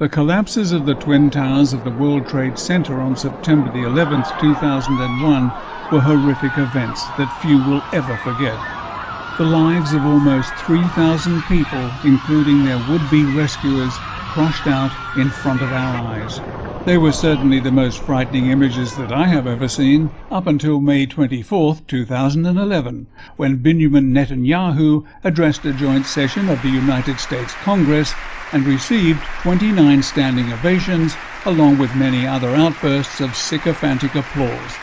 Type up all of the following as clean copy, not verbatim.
The collapses of the Twin Towers of the World Trade Center on September the 11th, 2001 were horrific events that few will ever forget. The lives of almost 3,000 people, including their would-be rescuers, crushed out in front of our eyes. They were certainly the most frightening images that I have ever seen, up until May 24, 2011, when Binyamin Netanyahu addressed a joint session of the United States Congress and received 29 standing ovations, along with many other outbursts of sycophantic applause.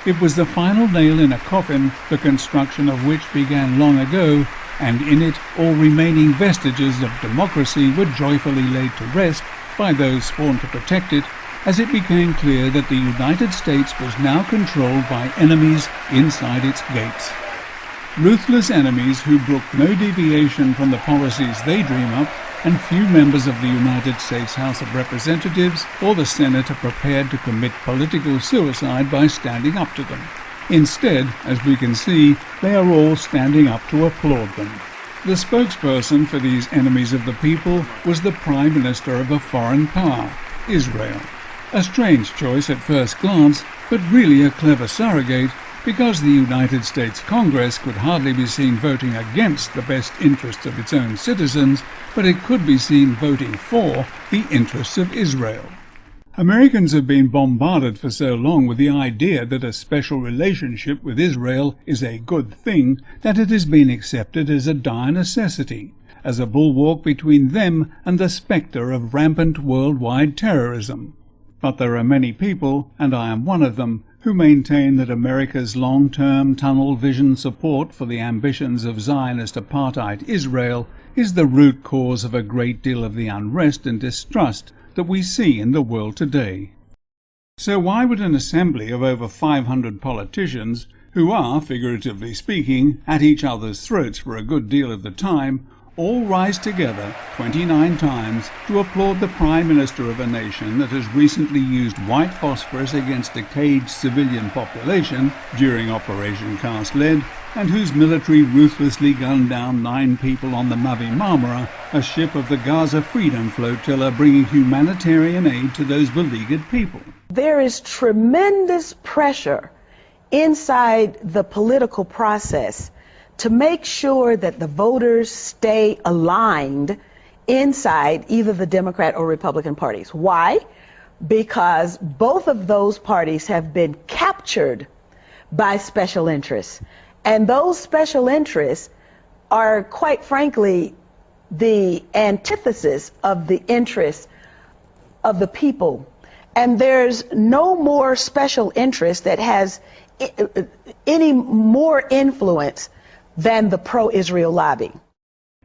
It was the final nail in a coffin, the construction of which began long ago, and in it all remaining vestiges of democracy were joyfully laid to rest by those sworn to protect it, as it became clear that the United States was now controlled by enemies inside its gates. Ruthless enemies who brook no deviation from the policies they dream up, and few members of the United States House of Representatives or the Senate are prepared to commit political suicide by standing up to them. Instead, as we can see, they are all standing up to applaud them. The spokesperson for these enemies of the people was the Prime Minister of a foreign power, Israel. A strange choice at first glance, but really a clever surrogate, because the United States Congress could hardly be seen voting against the best interests of its own citizens, but it could be seen voting for the interests of Israel. Americans have been bombarded for so long with the idea that a special relationship with Israel is a good thing that it has been accepted as a dire necessity, as a bulwark between them and the spectre of rampant worldwide terrorism. But there are many people, and I am one of them, who maintain that America's long-term tunnel vision support for the ambitions of Zionist apartheid Israel is the root cause of a great deal of the unrest and distrust that we see in the world today. So why would an assembly of over 500 politicians, who are, figuratively speaking, at each other's throats for a good deal of the time, all rise together 29 times to applaud the Prime Minister of a nation that has recently used white phosphorus against a caged civilian population during Operation Cast Lead, and whose military ruthlessly gunned down 9 people on the Mavi Marmara, a ship of the Gaza Freedom Flotilla bringing humanitarian aid to those beleaguered people? There is tremendous pressure inside the political process to make sure that the voters stay aligned inside either the Democrat or Republican parties. Why? Because both of those parties have been captured by special interests. And those special interests are, quite frankly, the antithesis of the interests of the people. And there's no more special interest that has any more influence than the pro-Israel lobby.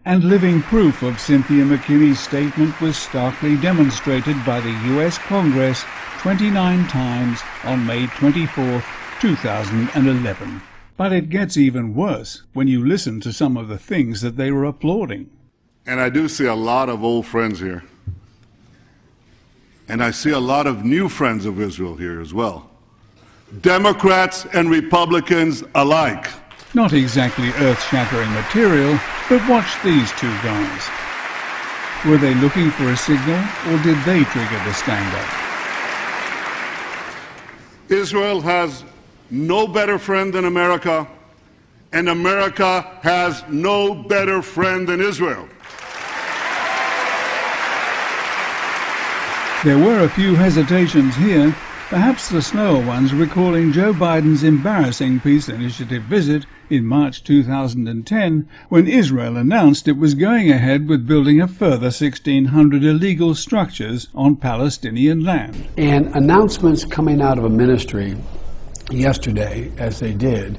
And living proof of Cynthia McKinney's statement was starkly demonstrated by the U.S. Congress 29 times on May 24, 2011. But it gets even worse when you listen to some of the things that they were applauding. And I do see a lot of old friends here. And I see a lot of new friends of Israel here as well. Democrats and Republicans alike. Not exactly earth-shattering material, but watch these two guys. Were they looking for a signal, or did they trigger the stand-up? Israel has no better friend than America, and America has no better friend than Israel. There were a few hesitations here, perhaps the slower ones recalling Joe Biden's embarrassing peace initiative visit in March 2010, when Israel announced it was going ahead with building a further 1,600 illegal structures on Palestinian land. And announcements coming out of a ministry yesterday, as they did,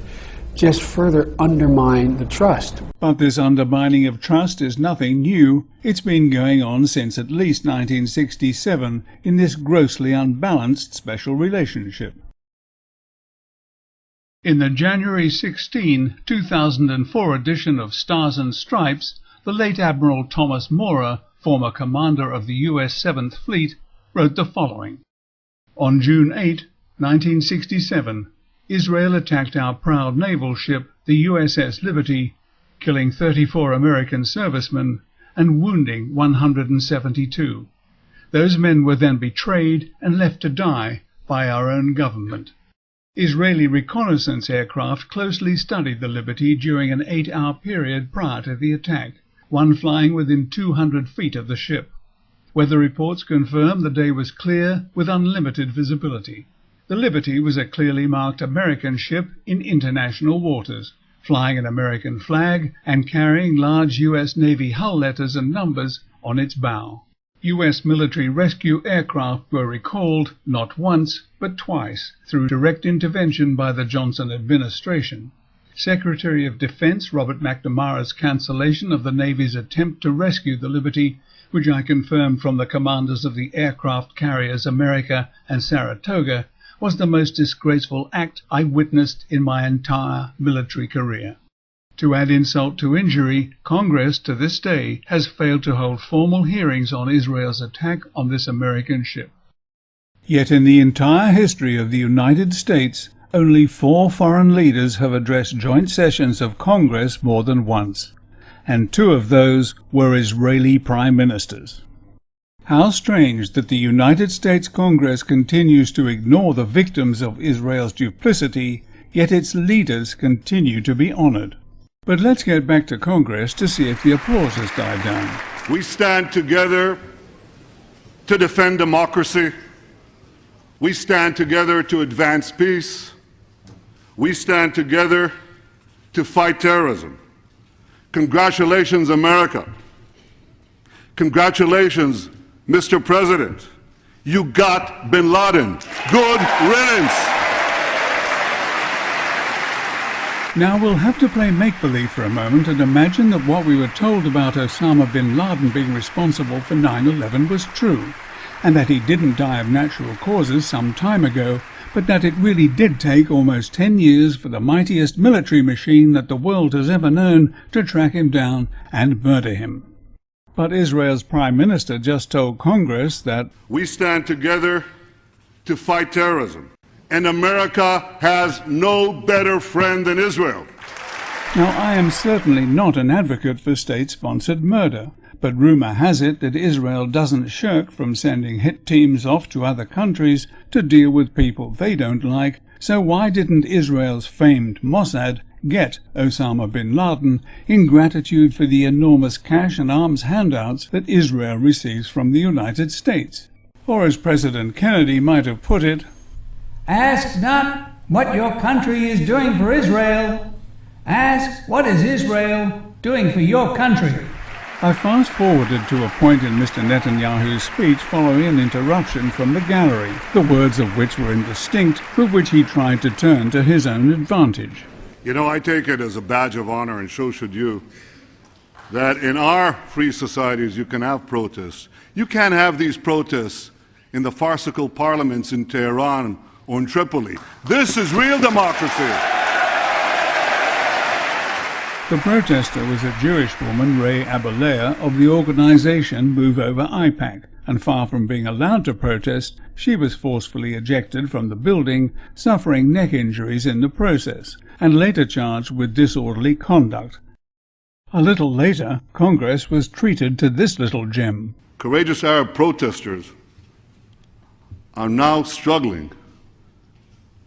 just further undermine the trust. But this undermining of trust is nothing new. It's been going on since at least 1967 in this grossly unbalanced special relationship. In the January 16, 2004 edition of Stars and Stripes, the late Admiral Thomas Maurer, former commander of the U.S. 7th Fleet, wrote the following. On June 8, 1967, Israel attacked our proud naval ship, the USS Liberty, killing 34 American servicemen and wounding 172. Those men were then betrayed and left to die by our own government. Israeli reconnaissance aircraft closely studied the Liberty during an 8-hour period prior to the attack, one flying within 200 feet of the ship. Weather reports confirm the day was clear with unlimited visibility. The Liberty was a clearly marked American ship in international waters, flying an American flag and carrying large U.S. Navy hull letters and numbers on its bow. U.S. military rescue aircraft were recalled not once but twice through direct intervention by the Johnson administration. Secretary of Defense Robert McNamara's cancellation of the Navy's attempt to rescue the Liberty, which I confirmed from the commanders of the aircraft carriers America and Saratoga, was the most disgraceful act I witnessed in my entire military career. To add insult to injury, Congress to this day has failed to hold formal hearings on Israel's attack on this American ship. Yet in the entire history of the United States, only 4 foreign leaders have addressed joint sessions of Congress more than once, and 2 of those were Israeli prime ministers. How strange that the United States Congress continues to ignore the victims of Israel's duplicity, yet its leaders continue to be honored. But let's get back to Congress to see if the applause has died down. We stand together to defend democracy. We stand together to advance peace. We stand together to fight terrorism. Congratulations, America. Congratulations, Mr. President. You got bin Laden. Good riddance. Now we'll have to play make-believe for a moment and imagine that what we were told about Osama bin Laden being responsible for 9/11 was true, and that he didn't die of natural causes some time ago, but that it really did take almost 10 years for the mightiest military machine that the world has ever known to track him down and murder him. But Israel's Prime Minister just told Congress that we stand together to fight terrorism, and America has no better friend than Israel. Now, I am certainly not an advocate for state-sponsored murder, but rumor has it that Israel doesn't shirk from sending hit teams off to other countries to deal with people they don't like, so why didn't Israel's famed Mossad get Osama bin Laden in gratitude for the enormous cash and arms handouts that Israel receives from the United States? Or as President Kennedy might have put it, "Ask not what your country is doing for Israel. Ask what is Israel doing for your country." I fast-forwarded to a point in Mr. Netanyahu's speech following an interruption from the gallery, the words of which were indistinct, but which he tried to turn to his own advantage. You know, I take it as a badge of honor, and so should you, that in our free societies you can have protests. You can't have these protests in the farcical parliaments in Tehran or in Tripoli. This is real democracy. The protester was a Jewish woman, Ray Abalea, of the organization Move Over IPAC, and far from being allowed to protest, she was forcefully ejected from the building, suffering neck injuries in the process, and later charged with disorderly conduct. A little later, Congress was treated to this little gem. Courageous Arab protesters are now struggling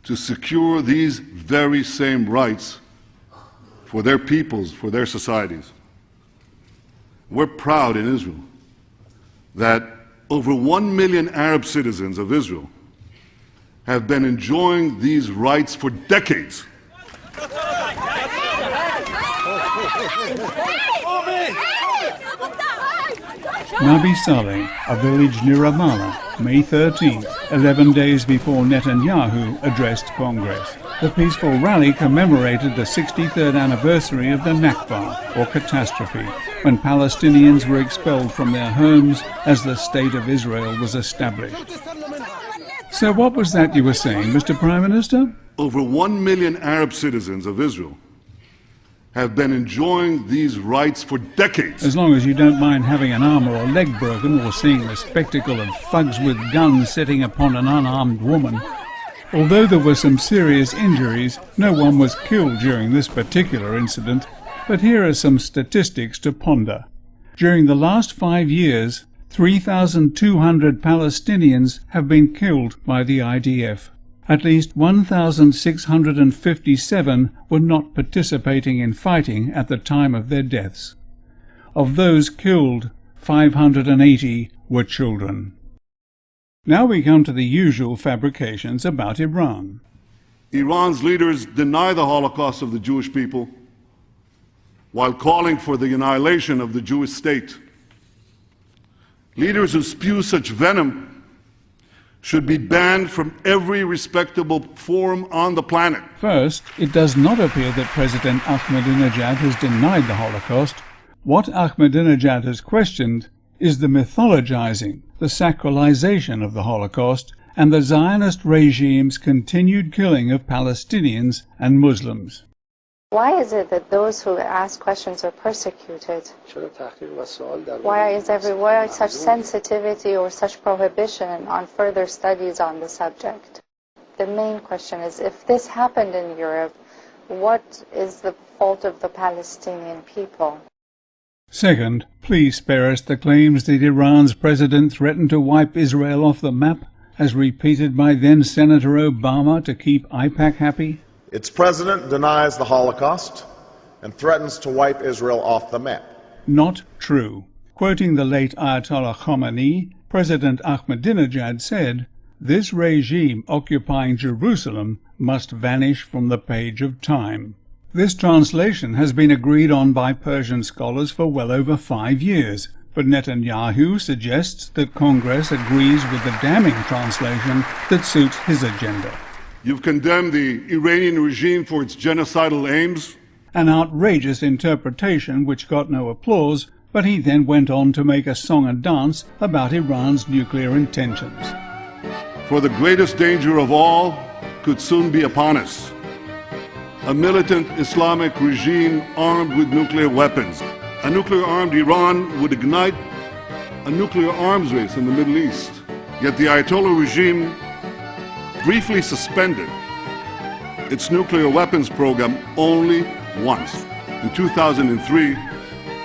to secure these very same rights for their peoples, for their societies. We're proud in Israel that over 1 million Arab citizens of Israel have been enjoying these rights for decades. Nabi Saleh, a village near Ramallah, May 13th, 11 days before Netanyahu addressed Congress. The peaceful rally commemorated the 63rd anniversary of the Nakba, or catastrophe, when Palestinians were expelled from their homes as the State of Israel was established. So what was that you were saying, Mr. Prime Minister? Over 1 million Arab citizens of Israel have been enjoying these rights for decades. As long as you don't mind having an arm or a leg broken or seeing the spectacle of thugs with guns sitting upon an unarmed woman. Although there were some serious injuries, no one was killed during this particular incident, but here are some statistics to ponder. During the last 5 years, 3,200 Palestinians have been killed by the IDF. At least 1,657 were not participating in fighting at the time of their deaths. Of those killed, 580 were children. Now we come to the usual fabrications about Iran. Iran's leaders deny the Holocaust of the Jewish people while calling for the annihilation of the Jewish state. Leaders who spew such venom should be banned from every respectable forum on the planet. First, it does not appear that President Ahmadinejad has denied the Holocaust. What Ahmadinejad has questioned is the mythologizing, the sacralization of the Holocaust, and the Zionist regime's continued killing of Palestinians and Muslims. Why is it that those who ask questions are persecuted? Why is such sensitivity or such prohibition on further studies on the subject? The main question is, if this happened in Europe, what is the fault of the Palestinian people? Second, please spare us the claims that Iran's president threatened to wipe Israel off the map, as repeated by then-Senator Obama to keep AIPAC happy. Its president denies the Holocaust and threatens to wipe Israel off the map. Not true. Quoting the late Ayatollah Khomeini, President Ahmadinejad said, "This regime occupying Jerusalem must vanish from the page of time." This translation has been agreed on by Persian scholars for well over 5 years, but Netanyahu suggests that Congress agrees with the damning translation that suits his agenda. You've condemned the Iranian regime for its genocidal aims. An outrageous interpretation which got no applause, but he then went on to make a song and dance about Iran's nuclear intentions. For the greatest danger of all could soon be upon us. A militant Islamic regime armed with nuclear weapons. A nuclear-armed Iran would ignite a nuclear arms race in the Middle East. Yet the Ayatollah regime briefly suspended its nuclear weapons program only once, in 2003,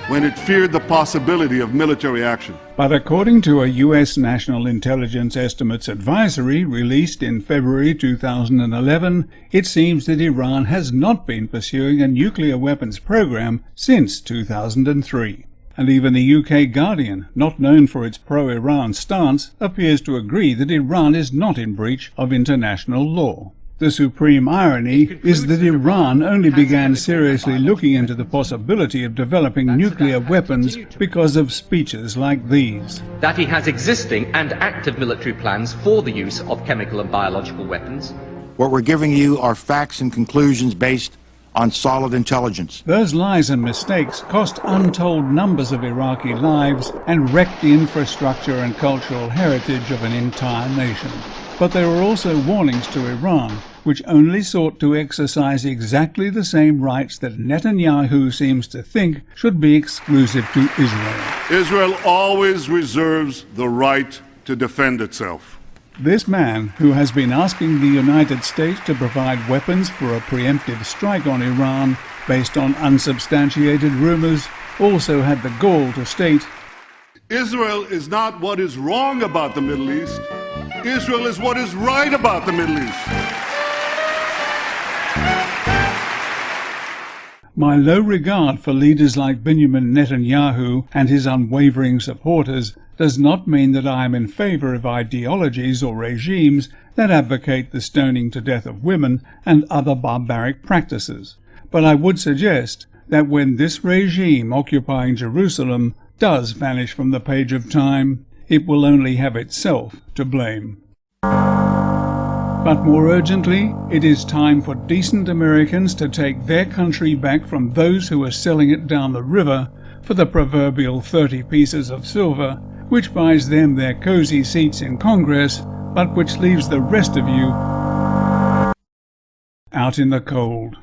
when it feared the possibility of military action. But according to a U.S. National Intelligence Estimates Advisory released in February 2011, it seems that Iran has not been pursuing a nuclear weapons program since 2003. And even the UK Guardian, not known for its pro-Iran stance, appears to agree that Iran is not in breach of international law. The supreme irony is that Iran only began seriously looking into the possibility of developing nuclear weapons because of speeches like these. That he has existing and active military plans for the use of chemical and biological weapons. What we're giving you are facts and conclusions based on solid intelligence. Those lies and mistakes cost untold numbers of Iraqi lives and wrecked the infrastructure and cultural heritage of an entire nation. But there are also warnings to Iran, which only sought to exercise exactly the same rights that Netanyahu seems to think should be exclusive to Israel. Israel always reserves the right to defend itself. This man, who has been asking the United States to provide weapons for a preemptive strike on Iran based on unsubstantiated rumors, also had the gall to state, Israel is not what is wrong about the Middle East. Israel is what is right about the Middle East. My low regard for leaders like Binyamin Netanyahu and his unwavering supporters does not mean that I am in favor of ideologies or regimes that advocate the stoning to death of women and other barbaric practices. But I would suggest that when this regime occupying Jerusalem does vanish from the page of time, it will only have itself to blame. But more urgently, it is time for decent Americans to take their country back from those who are selling it down the river for the proverbial 30 pieces of silver, which buys them their cozy seats in Congress, but which leaves the rest of you out in the cold.